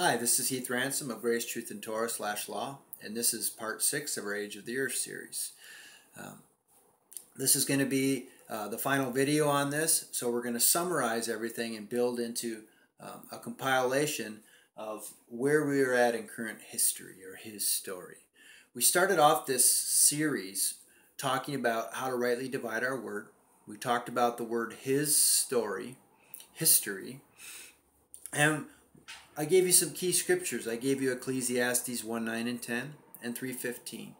Hi, this is Heath Ransom of Grace, Truth, and Torah/Law, and this is part 6 of our Age of the Earth series. This is going to be the final video on this, so we're going to summarize everything and build into a compilation of where we are at in current history, or his story. We started off this series talking about how to rightly divide our word. We talked about the word his story, history, and I gave you some key scriptures. I gave you Ecclesiastes 1:9 and 10 and 3:15.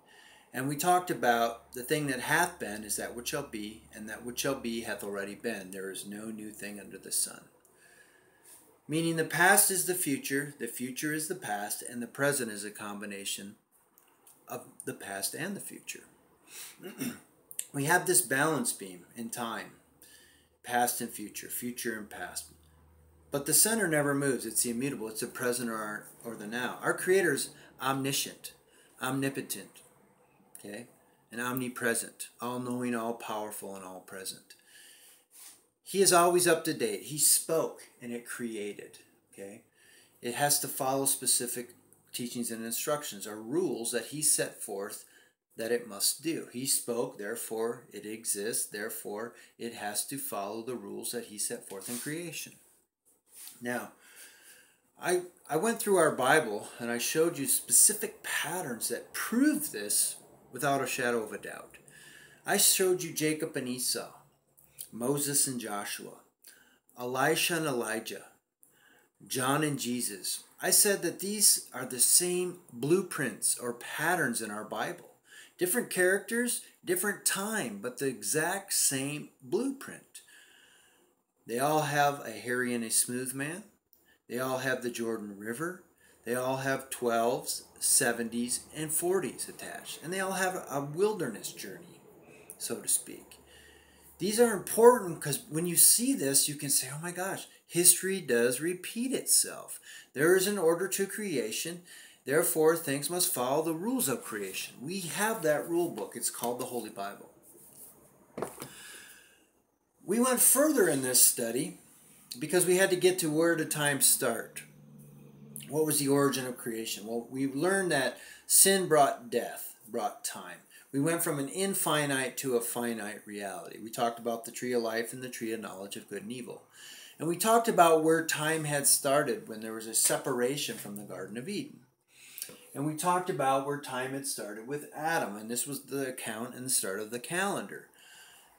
And we talked about the thing that hath been is that which shall be, and that which shall be hath already been. There is no new thing under the sun. Meaning the past is the future is the past, and the present is a combination of the past and the future. We have this balance beam in time, past and future, future and past. But the center never moves. It's the immutable. It's the present or the now. Our Creator is omniscient, omnipotent, okay, and omnipresent, all-knowing, all-powerful, and all-present. He is always up to date. He spoke, and it created, okay? It has to follow specific teachings and instructions, or rules that He set forth that it must do. He spoke, therefore it exists, therefore it has to follow the rules that He set forth in creation. Now, I went through our Bible and I showed you specific patterns that prove this without a shadow of a doubt. I showed you Jacob and Esau, Moses and Joshua, Elisha and Elijah, John and Jesus. I said that these are the same blueprints or patterns in our Bible. Different characters, different time, but the exact same blueprint. They all have a hairy and a smooth man. They all have the Jordan River. They all have 12s, 70s, and 40s attached. And they all have a wilderness journey, so to speak. These are important because when you see this, you can say, oh my gosh, history does repeat itself. There is an order to creation. Therefore, things must follow the rules of creation. We have that rule book. It's called the Holy Bible. We went further in this study because we had to get to where did time start. What was the origin of creation? Well, we learned that sin brought death, brought time. We went from an infinite to a finite reality. We talked about the tree of life and the tree of knowledge of good and evil. And we talked about where time had started when there was a separation from the Garden of Eden. And we talked about where time had started with Adam, and this was the account and the start of the calendar.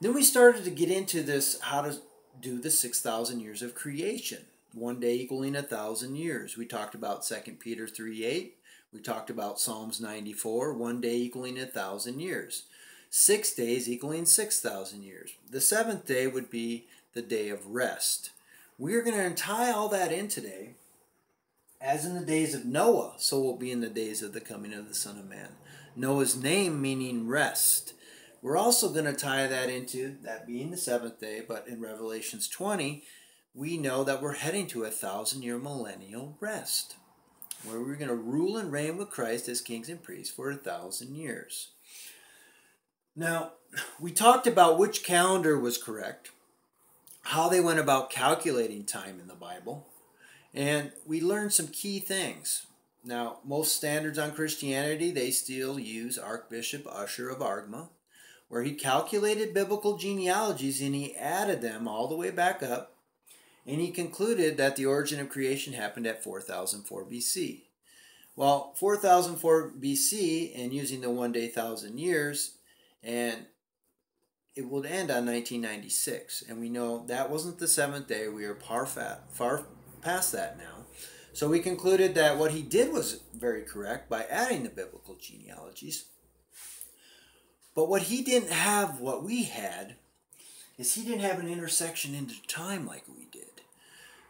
Then we started to get into this, how to do the 6,000 years of creation. One day equaling 1,000 years. We talked about 2 Peter 3:8. We talked about Psalms 94, one day equaling 1,000 years. 6 days equaling 6,000 years. The seventh day would be the day of rest. We're going to tie all that in today. As in the days of Noah, so will be in the days of the coming of the Son of Man. Noah's name meaning rest. We're also going to tie that into that being the seventh day, but in Revelations 20, we know that we're heading to 1,000-year millennial rest, where we're going to rule and reign with Christ as kings and priests for 1,000 years. Now, we talked about which calendar was correct, how they went about calculating time in the Bible, and we learned some key things. Now, most standards on Christianity, they still use Archbishop Usher of Argma, where he calculated biblical genealogies and he added them all the way back up, and he concluded that the origin of creation happened at 4004 BC. Well, 4004 BC, and using the 1 day 1,000 years, and it would end on 1996. And we know that wasn't the seventh day. We are far past that now. So we concluded that what he did was very correct by adding the biblical genealogies. But what he didn't have, what we had, is he didn't have an intersection into time like we did.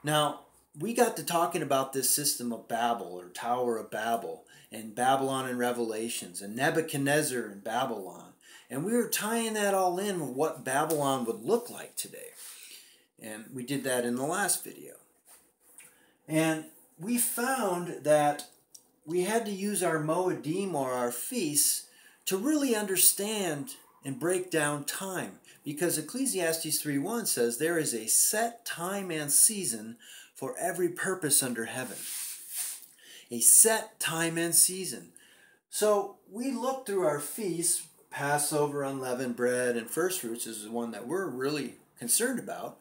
Now, we got to talking about this system of Babel, or Tower of Babel, and Babylon in Revelations, and Nebuchadnezzar in Babylon. And we were tying that all in with what Babylon would look like today. And we did that in the last video. And we found that we had to use our Moedim, or our feasts, to really understand and break down time. Because Ecclesiastes 3:1 says there is a set time and season for every purpose under heaven. A set time and season. So we look through our feasts, Passover, unleavened bread, and first fruits is the one that we're really concerned about.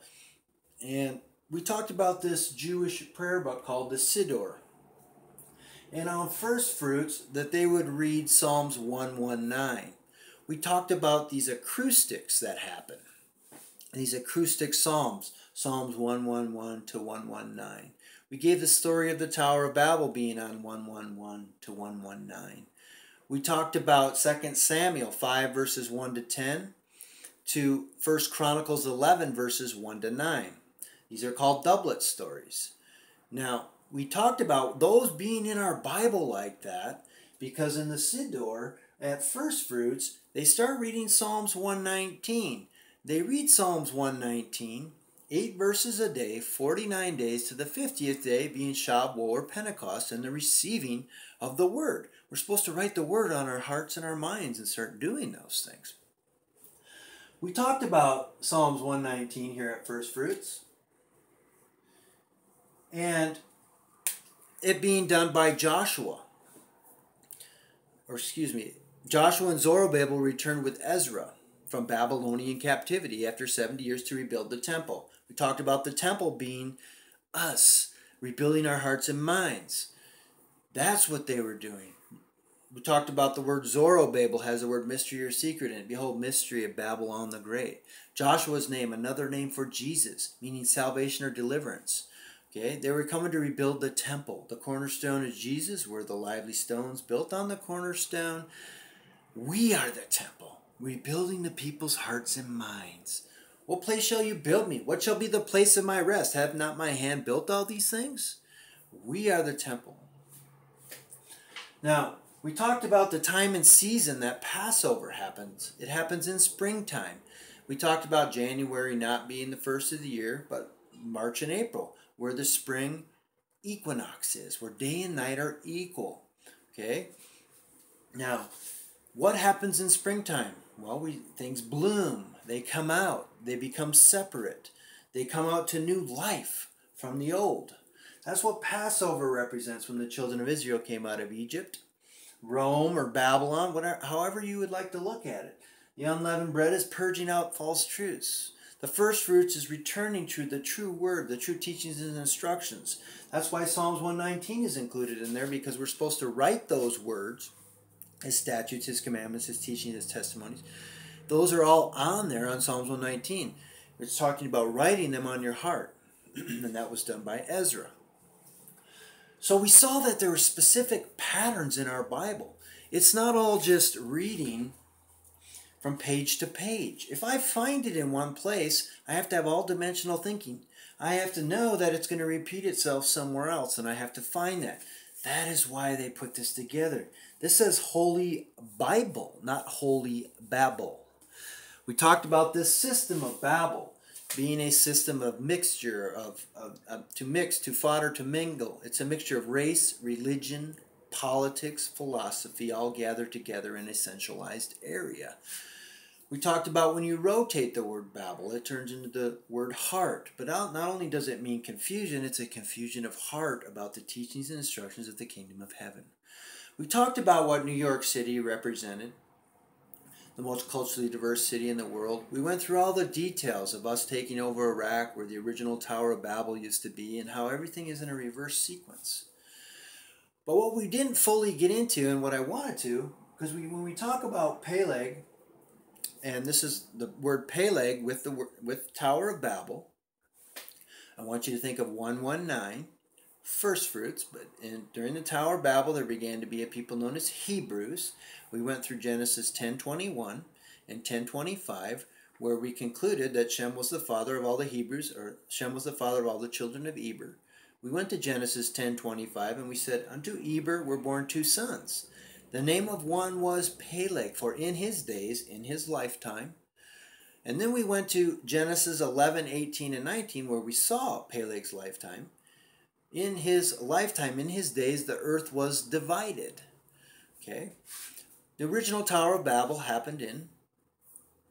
And we talked about this Jewish prayer book called the Siddur. And on first fruits, that they would read Psalms 119. We talked about these acoustics that happen. These acoustic psalms, Psalms 111 to 119. We gave the story of the Tower of Babel being on 111 to 119. We talked about 2 Samuel 5 verses 1 to 10 to 1 Chronicles 11 verses 1 to 9. These are called doublet stories. Now, we talked about those being in our Bible like that because in the Siddur, at first fruits, they start reading Psalms 119. They read Psalms 119, 8 verses a day, 49 days to the 50th day being Shavuot or Pentecost and the receiving of the Word. We're supposed to write the Word on our hearts and our minds and start doing those things. We talked about Psalms 119 here at First Fruits. And it being done by Joshua. Joshua and Zerubbabel returned with Ezra from Babylonian captivity after 70 years to rebuild the temple. We talked about the temple being us, rebuilding our hearts and minds. That's what they were doing. We talked about the word Zerubbabel has the word mystery or secret in it. Behold, mystery of Babylon the Great. Joshua's name, another name for Jesus, meaning salvation or deliverance. Okay, they were coming to rebuild the temple. The cornerstone is Jesus. We're the lively stones built on the cornerstone. We are the temple, rebuilding the people's hearts and minds. What place shall you build me? What shall be the place of my rest? Have not my hand built all these things? We are the temple. Now, we talked about the time and season that Passover happens. It happens in springtime. We talked about January not being the first of the year, but March and April, where the spring equinox is, where day and night are equal. Okay? Now, what happens in springtime? Well, things bloom. They come out. They become separate. They come out to new life from the old. That's what Passover represents when the children of Israel came out of Egypt, Rome, or Babylon, whatever, however you would like to look at it. The unleavened bread is purging out false truths. The first fruits is returning to the true word, the true teachings and instructions. That's why Psalms 119 is included in there, because we're supposed to write those words, His statutes, His commandments, His teachings, His testimonies. Those are all on there on Psalms 119. It's talking about writing them on your heart. And that was done by Ezra. So we saw that there were specific patterns in our Bible. It's not all just reading from page to page. If I find it in one place, I have to have all-dimensional thinking. I have to know that it's going to repeat itself somewhere else, and I have to find that. That is why they put this together. This says Holy Bible, not Holy Babel. We talked about this system of Babel being a system of mixture, to mix, to fodder, to mingle. It's a mixture of race, religion, politics, philosophy, all gathered together in a centralized area. We talked about when you rotate the word Babel, it turns into the word heart. But not only does it mean confusion, it's a confusion of heart about the teachings and instructions of the kingdom of heaven. We talked about what New York City represented, the most culturally diverse city in the world. We went through all the details of us taking over Iraq, where the original Tower of Babel used to be, and how everything is in a reverse sequence. But what we didn't fully get into, and what I wanted to, because when we talk about Peleg, and this is the word Peleg with Tower of Babel, I want you to think of 119, first fruits, but during the Tower of Babel there began to be a people known as Hebrews. We went through Genesis 10:21 and 10:25, where we concluded that Shem was the father of all the Hebrews, or Shem was the father of all the children of Eber. We went to Genesis 10:25 and we said, unto Eber were born two sons. The name of one was Peleg, for in his days, in his lifetime. And then we went to Genesis 11:18 and 19, where we saw Peleg's lifetime. In his lifetime, in his days, the earth was divided. Okay? The original Tower of Babel happened in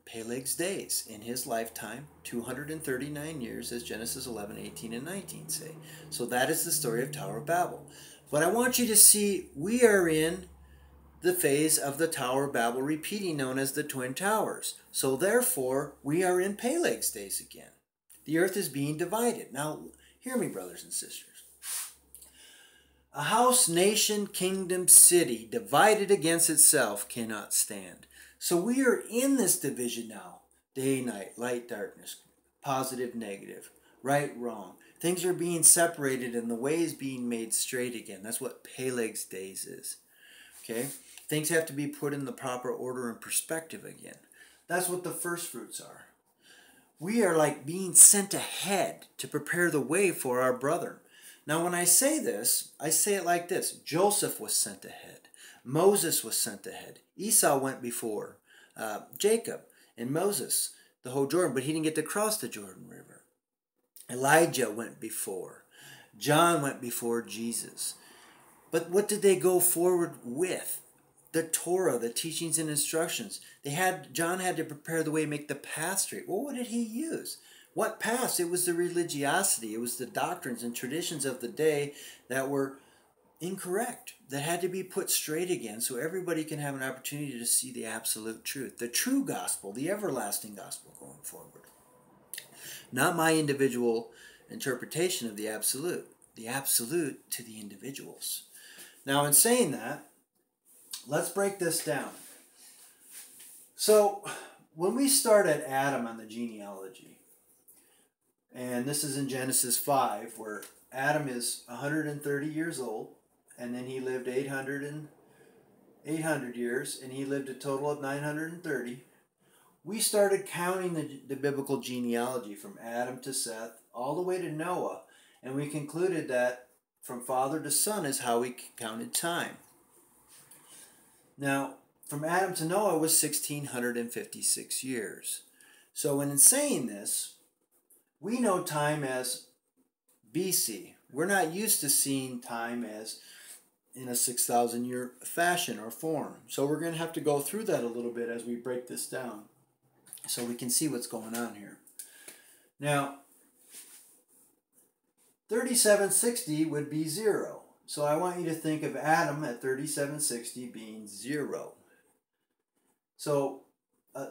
Peleg's days, in his lifetime, 239 years, as Genesis 11:18 and 19 say. So that is the story of Tower of Babel. But I want you to see we are in the phase of the Tower of Babel repeating, known as the Twin Towers. So therefore, we are in Peleg's days again. The earth is being divided. Now, hear me, brothers and sisters. A house, nation, kingdom, city divided against itself cannot stand. So we are in this division now. Day, night, light, darkness, positive, negative, right, wrong. Things are being separated and the way is being made straight again. That's what Peleg's days is. Okay? Things have to be put in the proper order and perspective again. That's what the first fruits are. We are like being sent ahead to prepare the way for our brother. Now, when I say this, I say it like this. Joseph was sent ahead. Moses was sent ahead. Esau went before Jacob and Moses, the whole Jordan, but he didn't get to cross the Jordan River. Elijah went before. John went before Jesus. But what did they go forward with? The Torah, the teachings and instructions. John had to prepare the way, make the path straight. Well, what did he use? What paths? It was the religiosity. It was the doctrines and traditions of the day that were incorrect, that had to be put straight again so everybody can have an opportunity to see the absolute truth. The true gospel, the everlasting gospel going forward. Not my individual interpretation of the absolute to the individuals. Now, in saying that, let's break this down. So, when we start at Adam on the genealogy, and this is in Genesis 5, where Adam is 130 years old, and then he lived 800 years, and he lived a total of 930. We started counting the biblical genealogy from Adam to Seth, all the way to Noah, and we concluded that from father to son is how we counted time. Now, from Adam to Noah was 1,656 years. So when in saying this, we know time as BC. We're not used to seeing time as in a 6,000 year fashion or form. So we're going to have to go through that a little bit as we break this down so we can see what's going on here. Now, 3760 would be 0. So I want you to think of Adam at 3760 being 0. So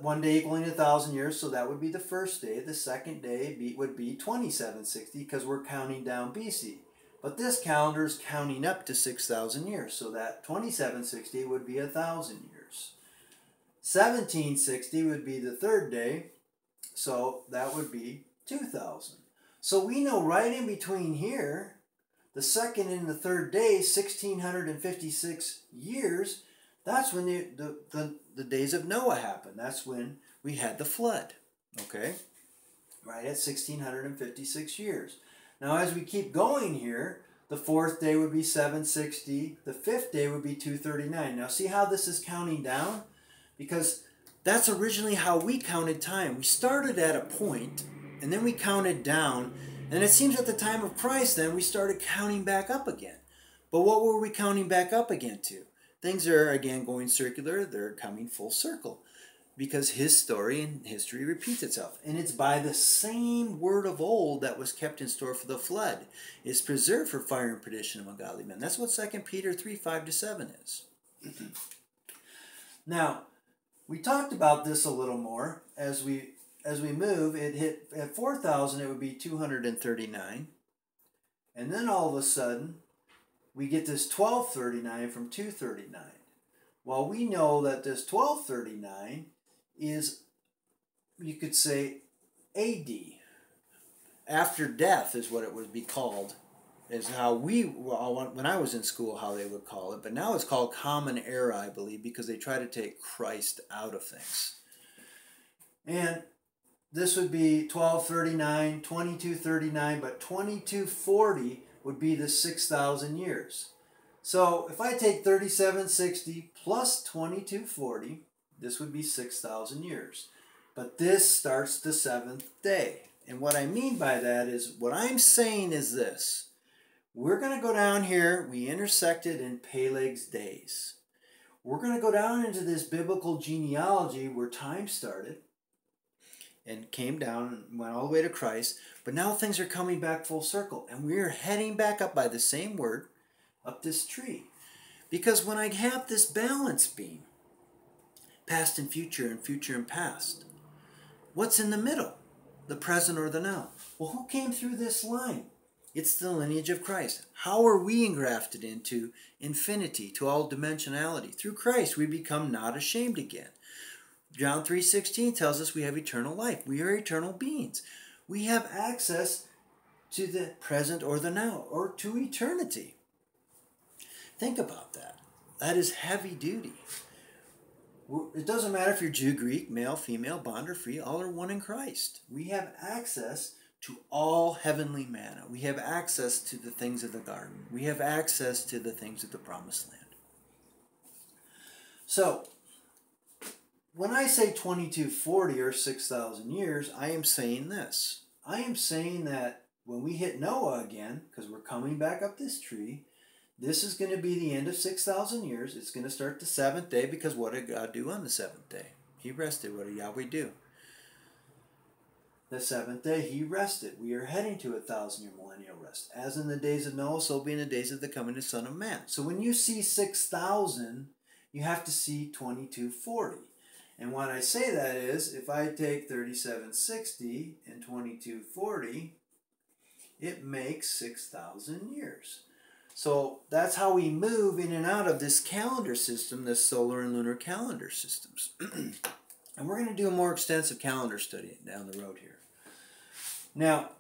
one day equaling 1,000 years, so that would be the first day. The second day would be 2760 because we're counting down BC. But this calendar is counting up to 6,000 years, so that 2760 would be 1,000 years. 1760 would be the third day, so that would be 2,000. So we know right in between here, the second and the third day, 1,656 years, that's when the days of Noah happened. That's when we had the flood, okay? Right at 1,656 years. Now as we keep going here, the fourth day would be 760, the fifth day would be 239. Now see how this is counting down? Because that's originally how we counted time. We started at a point, and then we counted down, and it seems at the time of Christ then we started counting back up again. But what were we counting back up again to? Things are again going circular, they're coming full circle. Because his story and history repeats itself. And it's by the same word of old that was kept in store for the flood. It's preserved for fire and perdition of ungodly men. That's what 2 Peter 3, 5-7 is. Now, we talked about this a little more as we move. It hit at 4,000, it would be 239. And then all of a sudden, we get this 1239 from 239. Well, we know that this 1239 is, you could say, AD. After death is what it would be called, is how when I was in school, how they would call it. But now it's called Common Era, I believe, because they try to take Christ out of things. And this would be 1239, 2239, but 2240 would be the 6,000 years. So if I take 3760 plus 2240, this would be 6,000 years. But this starts the seventh day. And what I mean by that is, what I'm saying is this. We're going to go down here. We intersected in Peleg's days. We're going to go down into this biblical genealogy where time started and came down and went all the way to Christ. But now things are coming back full circle. And we're heading back up by the same word up this tree. Because when I have this balance beam, past and future and past, what's in the middle? The present or the now. Well, who came through this line? It's the lineage of Christ. How are we engrafted into infinity, to all dimensionality? Through Christ, we become not ashamed again. John 3:16 tells us we have eternal life. We are eternal beings. We have access to the present or the now, or to eternity. Think about that. That is heavy duty. It doesn't matter if you're Jew, Greek, male, female, bond, or free, all are one in Christ. We have access to all heavenly manna. We have access to the things of the garden. We have access to the things of the promised land. So, when I say 2240 or 6,000 years, I am saying this. I am saying that when we hit Noah again, because we're coming back up this tree, this is going to be the end of 6,000 years. It's going to start the seventh day, because what did God do on the seventh day? He rested. What did Yahweh do? The seventh day he rested. We are heading to 1,000-year millennial rest. As in the days of Noah, so be in the days of the coming of the Son of Man. So when you see 6,000, you have to see 2240. And when I say that is, if I take 3760 and 2240, it makes 6,000 years. So that's how we move in and out of this calendar system, this solar and lunar calendar systems. And we're going to do a more extensive calendar study down the road here. Now,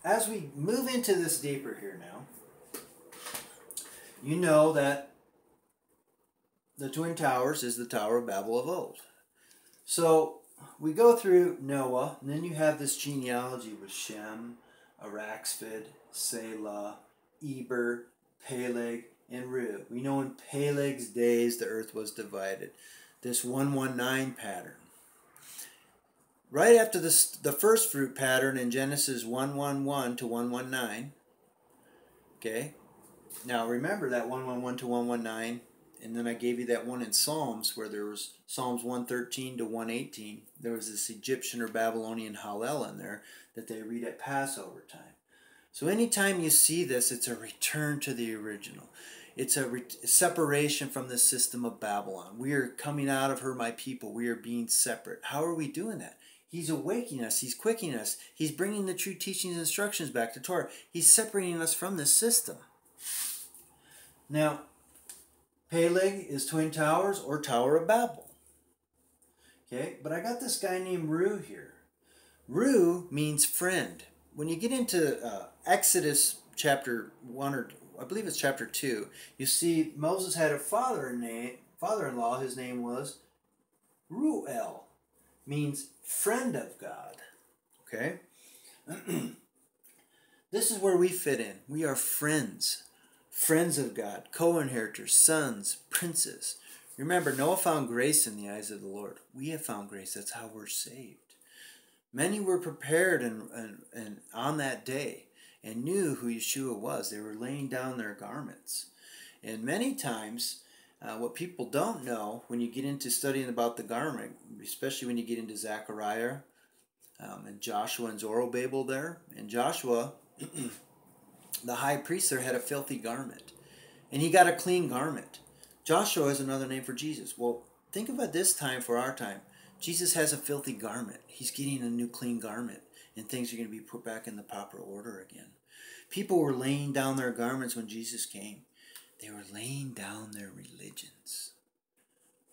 as we move into this deeper here now, you know that the Twin Towers is the Tower of Babel of old. So we go through Noah, and then you have this genealogy with Shem, Araxphid, Selah, Eber, Peleg, and Reu. We know in Peleg's days the earth was divided. This 119 pattern. Right after this, the first fruit pattern in Genesis 1:11 to 1:19. Okay. Now remember that 1:11 to 1:19, and then I gave you that one in Psalms where there was Psalms 113 to 118. There was this Egyptian or Babylonian Hallel in there that they read at Passover time. So anytime you see this, it's a return to the original. It's a separation from the system of Babylon. We are coming out of her, my people. We are being separate. How are we doing that? He's awakening us. He's quickening us. He's bringing the true teachings and instructions back to Torah. He's separating us from this system. Now, Peleg is Twin Towers or Tower of Babel. Okay, but I got this guy named Reu here. Reu means friend. When you get into Exodus chapter 1, or I believe it's chapter 2, you see Moses had a father-in-law. His name was Reuel, means friend of God. Okay? This is where we fit in. We are friends. Friends of God, co-inheritors, sons, princes. Remember, Noah found grace in the eyes of the Lord. We have found grace. That's how we're saved. Many were prepared and on that day and knew who Yeshua was. They were laying down their garments. And many times, what people don't know when you get into studying about the garment, especially when you get into Zechariah and Joshua and Zorobabel there, and Joshua, the high priest there, had a filthy garment. And he got a clean garment. Joshua is another name for Jesus. Well, think about this time for our time. Jesus has a filthy garment. He's getting a new clean garment. And things are going to be put back in the proper order again. People were laying down their garments when Jesus came. They were laying down their religions.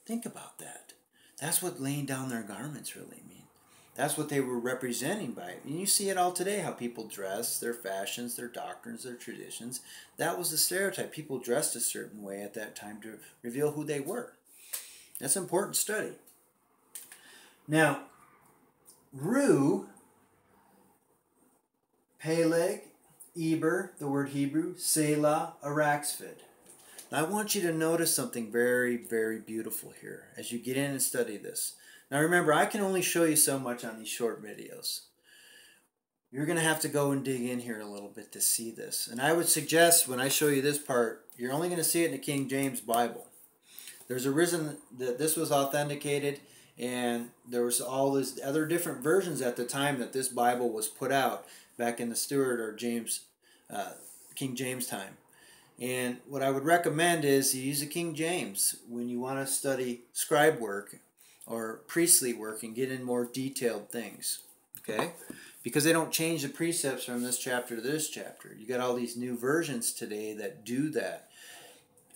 Think about that. That's what laying down their garments really means. That's what they were representing by it. And you see it all today, how people dress, their fashions, their doctrines, their traditions. That was the stereotype. People dressed a certain way at that time to reveal who they were. That's an important study. Now, Reu, Peleg, Eber, the word Hebrew, Selah, Araxphid. Now, I want you to notice something very, very beautiful here as you get in and study this. Now, remember, I can only show you so much on these short videos. You're going to have to go and dig in here a little bit to see this. And I would suggest when I show you this part, you're only going to see it in the King James Bible. There's a reason that this was authenticated, and there was all these other different versions at the time that this Bible was put out back in the Stuart or King James time. And what I would recommend is you use the King James when you want to study scribe work or priestly work and get in more detailed things. Okay? Because they don't change the precepts from this chapter to this chapter. You got all these new versions today that do that.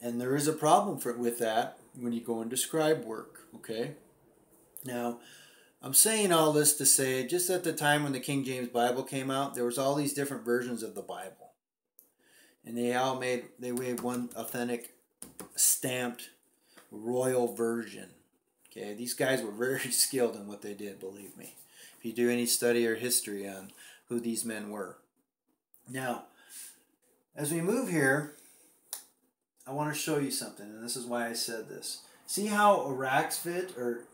And there is a problem with that when you go into scribe work. Okay? Now, I'm saying all this to say, just at the time when the King James Bible came out, there was all these different versions of the Bible. And they made one authentic, stamped, royal version. Okay, these guys were very skilled in what they did, believe me. If you do any study or history on who these men were. Now, as we move here, I want to show you something, and this is why I said this. See how Iraq's fit, or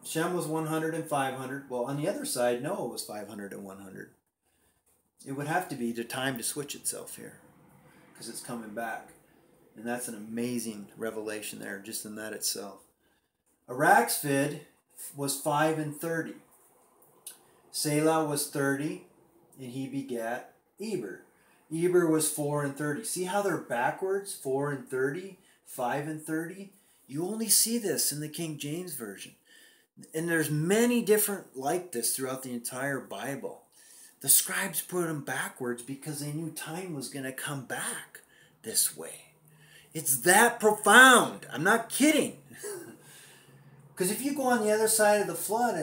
Shem was 100 and 500. Well, on the other side, Noah was 500 and 100. It would have to be the time to switch itself here, because it's coming back. And that's an amazing revelation there, just in that itself. Araxphid was 5 and 30. Selah was 30, and he begat Eber. Eber was 4 and 30. See how they're backwards? 4 and 30, 5 and 30. You only see this in the King James Version. And there's many different like this throughout the entire Bible. The scribes put them backwards because they knew time was going to come back this way. It's that profound. I'm not kidding. Because if you go on the other side of the flood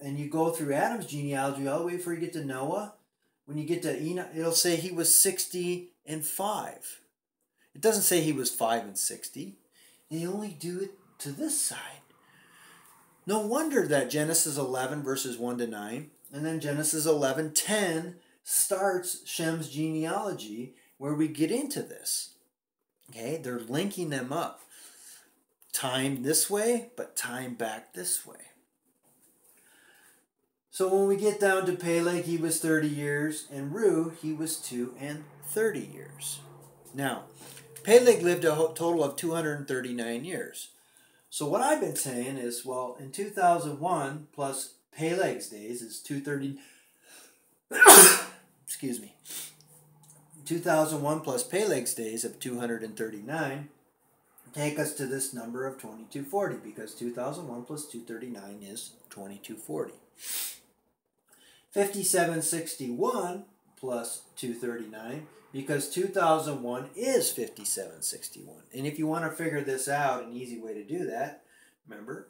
and you go through Adam's genealogy all the way before you get to Noah, when you get to Enoch, it'll say he was 60 and 5. It doesn't say he was 5 and 60. They only do it to this side. No wonder that Genesis 11 verses 1 to 9 and then Genesis 11:10 starts Shem's genealogy where we get into this. Okay, they're linking them up. Time this way, but time back this way. So when we get down to Peleg, he was 30 years, and Ru, he was 2 and 30 years. Now, Peleg lived a total of 239 years. So what I've been saying is, well, in 2001 plus Peleg's days is 230. Excuse me. 2001 plus Peleg's days of 239 take us to this number of 2240, because 2001 plus 239 is 2240. 5761 plus 239, because 2001 is 5761. And if you want to figure this out, an easy way to do that, remember,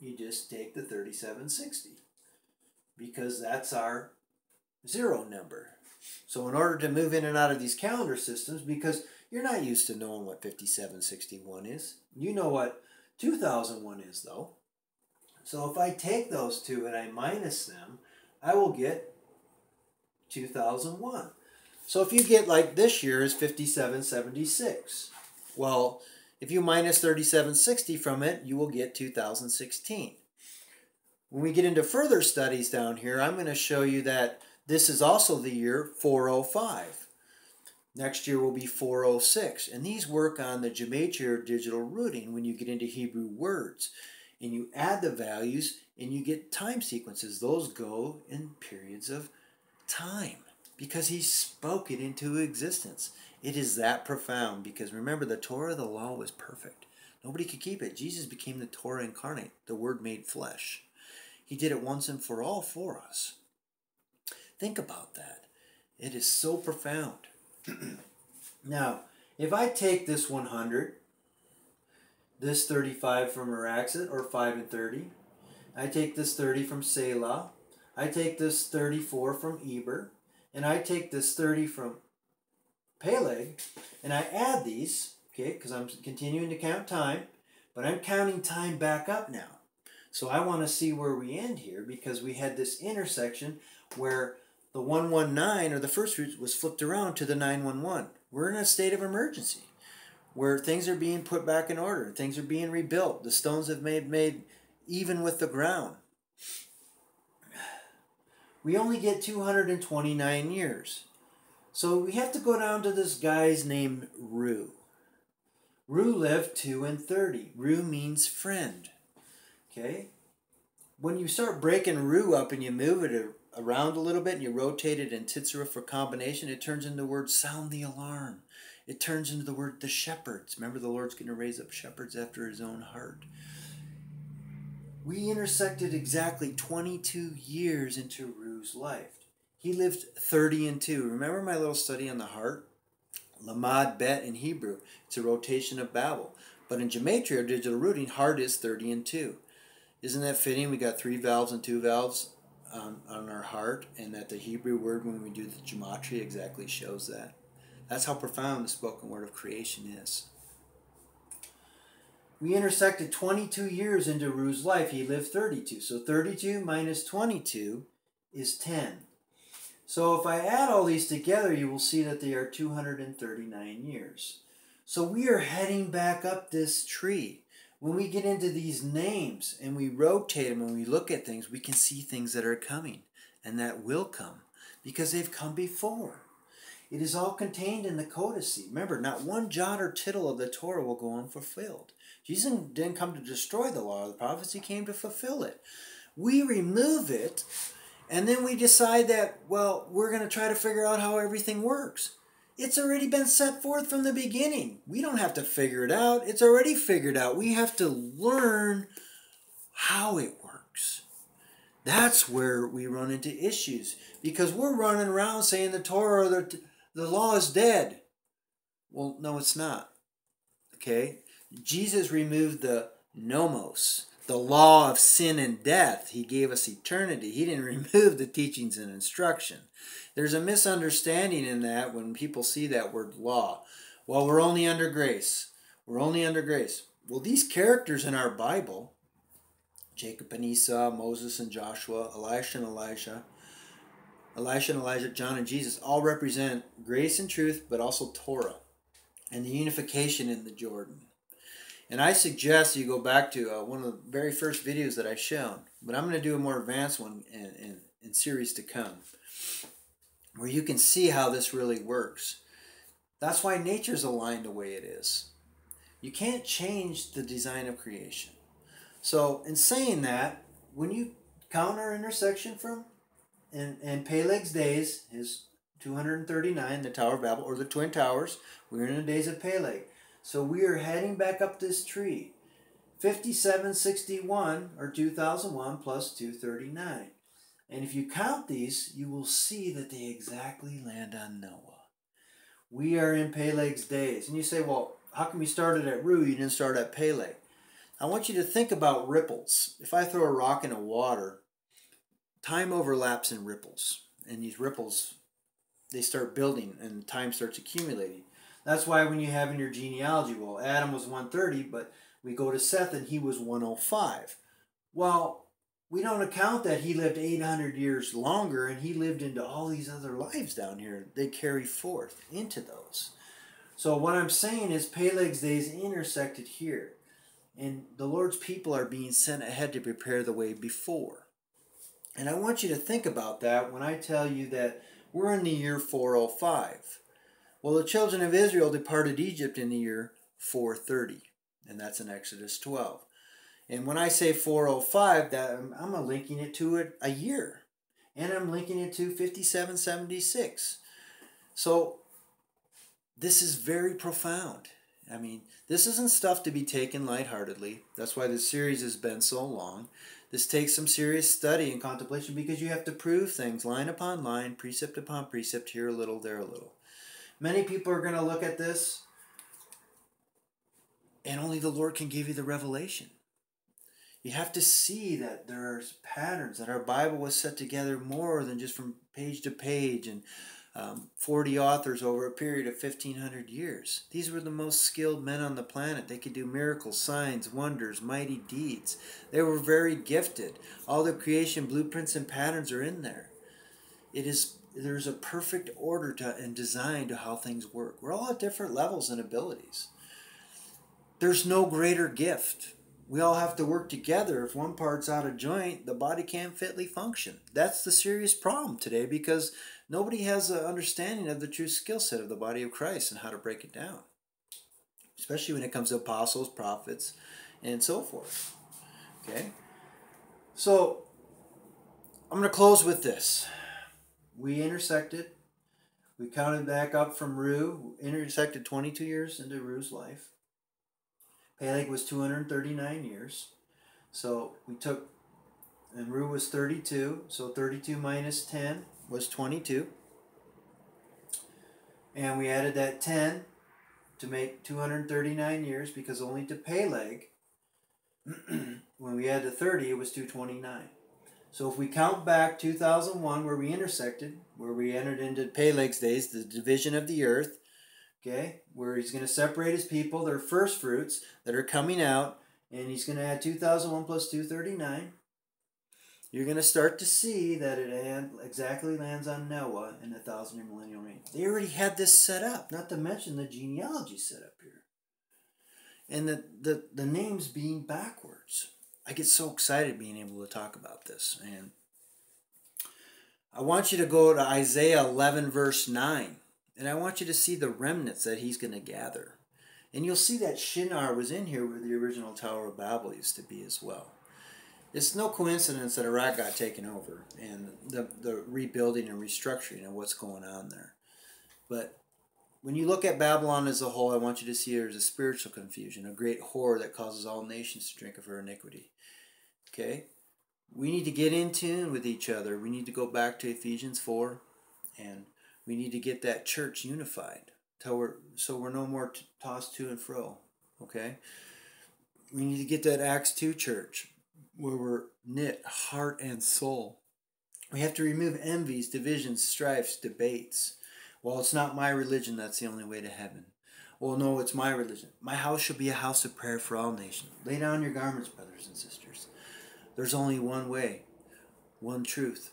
you just take the 3760, because that's our zero number. So in order to move in and out of these calendar systems, because you're not used to knowing what 5761 is, you know what 2001 is though. So if I take those two and I minus them, I will get 2001. So if you get like this year is 5776. Well, if you minus 3760 from it, you will get 2016. When we get into further studies down here, I'm going to show you that this is also the year 405. Next year will be 406. And these work on the gematria digital rooting when you get into Hebrew words. And you add the values and you get time sequences. Those go in periods of time because he spoke it into existence. It is that profound, because remember, the Torah, the law, was perfect. Nobody could keep it. Jesus became the Torah incarnate, the Word made flesh. He did it once and for all for us. Think about that. It is so profound. Now, if I take this 100, this 35 from Araxet, or 5 and 30, I take this 30 from Selah, I take this 34 from Eber, and I take this 30 from Peleg, and I add these, okay, because I'm continuing to count time, but I'm counting time back up now. So I want to see where we end here, because we had this intersection where the 119, or the first fruits, was flipped around to the 911. We're in a state of emergency where things are being put back in order. Things are being rebuilt. The stones have made even with the ground. We only get 229 years. So we have to go down to this guy's named Ru. Ru lived 2 and 30. Ru means friend. Okay? When you start breaking Ru up and you move it around a little bit and you rotate it in Titsera for combination, it turns into the word sound the alarm. It turns into the word the shepherds. Remember, the Lord's going to raise up shepherds after his own heart. We intersected exactly 22 years into Ru's life. He lived 30 and 2. Remember my little study on the heart? Lamad Bet in Hebrew. It's a rotation of Babel. But in gematria, or digital rooting, heart is 30 and 2. Isn't that fitting? We got 3 valves and 2 valves on our heart, and that the Hebrew word, when we do the gematria, exactly shows that. That's how profound the spoken word of creation is. We intersected 22 years into Ru's life. He lived 32. So 32 minus 22 is 10. So if I add all these together, you will see that they are 239 years. So we are heading back up this tree. When we get into these names and we rotate them and we look at things, we can see things that are coming and that will come because they've come before. It is all contained in the codice. Remember, not one jot or tittle of the Torah will go unfulfilled. Jesus didn't come to destroy the law of the prophets. He came to fulfill it. We remove it, and then we decide that, well, we're going to try to figure out how everything works. It's already been set forth from the beginning. We don't have to figure it out. It's already figured out. We have to learn how it works. That's where we run into issues, because we're running around saying the Torah or the law is dead. Well, no, it's not. Okay? Jesus removed the nomos, the law of sin and death. He gave us eternity. He didn't remove the teachings and instruction. There's a misunderstanding in that when people see that word law. Well, we're only under grace. We're only under grace. Well, these characters in our Bible, Jacob and Esau, Moses and Joshua, Elisha and Elijah, John and Jesus, all represent grace and truth, but also Torah and the unification in the Jordan. And I suggest you go back to one of the very first videos that I've shown, but I'm going to do a more advanced one in series to come, where you can see how this really works. That's why nature's aligned the way it is. You can't change the design of creation. So in saying that, when you count our intersection from in Peleg's days, his 239, the Tower of Babel, or the Twin Towers, we're in the days of Peleg. So we are heading back up this tree. 5761, or 2001, plus 239. And if you count these, you will see that they exactly land on Noah. We are in Peleg's days. And you say, well, how come you started at Ru, you didn't start at Peleg? I want you to think about ripples. If I throw a rock into water, time overlaps in ripples. And these ripples, they start building and time starts accumulating. That's why when you have in your genealogy, well, Adam was 130, but we go to Seth and he was 105. Well, we don't account that he lived 800 years longer and he lived into all these other lives down here. They carry forth into those. So what I'm saying is Peleg's days intersected here. And the Lord's people are being sent ahead to prepare the way before. And I want you to think about that when I tell you that we're in the year 405. Well, the children of Israel departed Egypt in the year 430. And that's in Exodus 12. And when I say 405, that I'm linking it to a year. And I'm linking it to 5776. So this is very profound. I mean, this isn't stuff to be taken lightheartedly. That's why this series has been so long. This takes some serious study and contemplation because you have to prove things line upon line, precept upon precept, here a little, there a little. Many people are going to look at this and only the Lord can give you the revelation. You have to see that there are patterns, that our Bible was set together more than just from page to page and 40 authors over a period of 1,500 years. These were the most skilled men on the planet. They could do miracles, signs, wonders, mighty deeds. They were very gifted. All the creation blueprints and patterns are in there. There's a perfect order and design to how things work. We're all at different levels and abilities. There's no greater gift. We all have to work together. If one part's out of joint, the body can't fitly function. That's the serious problem today because nobody has an understanding of the true skill set of the body of Christ and how to break it down. Especially when it comes to apostles, prophets, and so forth. Okay? So, I'm going to close with this. We intersected. We counted back up from Ru, intersected 22 years into Ru's life. Peleg was 239 years. So we took, and Ru was 32, so 32 minus 10 was 22. And we added that 10 to make 239 years, because only to Peleg, when we add the 30, it was 229. So if we count back 2001, where we intersected, where we entered into Peleg's days, the division of the earth, okay, where he's going to separate his people, their first fruits that are coming out, and he's going to add 2001 plus 239. You're going to start to see that it exactly lands on Noah in the 1,000-year millennial reign. They already had this set up, not to mention the genealogy set up here. And the names being backwards. I get so excited being able to talk about this. And I want you to go to Isaiah 11 verse 9. And I want you to see the remnants that he's going to gather. And you'll see that Shinar was in here where the original Tower of Babel used to be as well. It's no coincidence that Iraq got taken over and the rebuilding and restructuring and what's going on there. But when you look at Babylon as a whole, I want you to see there's a spiritual confusion, a great whore that causes all nations to drink of her iniquity. Okay? We need to get in tune with each other. We need to go back to Ephesians 4, and we need to get that church unified so we're no more tossed to and fro. Okay? We need to get that Acts 2 church where we're knit heart and soul. We have to remove envies, divisions, strifes, debates. Well, it's not my religion that's the only way to heaven. Well, no, it's my religion. My house shall be a house of prayer for all nations. Lay down your garments, brothers and sisters. There's only one way, one truth.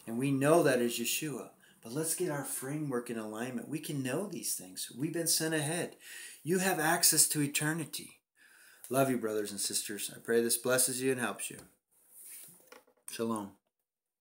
And we know that is Yeshua. But let's get our framework in alignment. We can know these things. We've been sent ahead. You have access to eternity. Love you, brothers and sisters. I pray this blesses you and helps you. Shalom.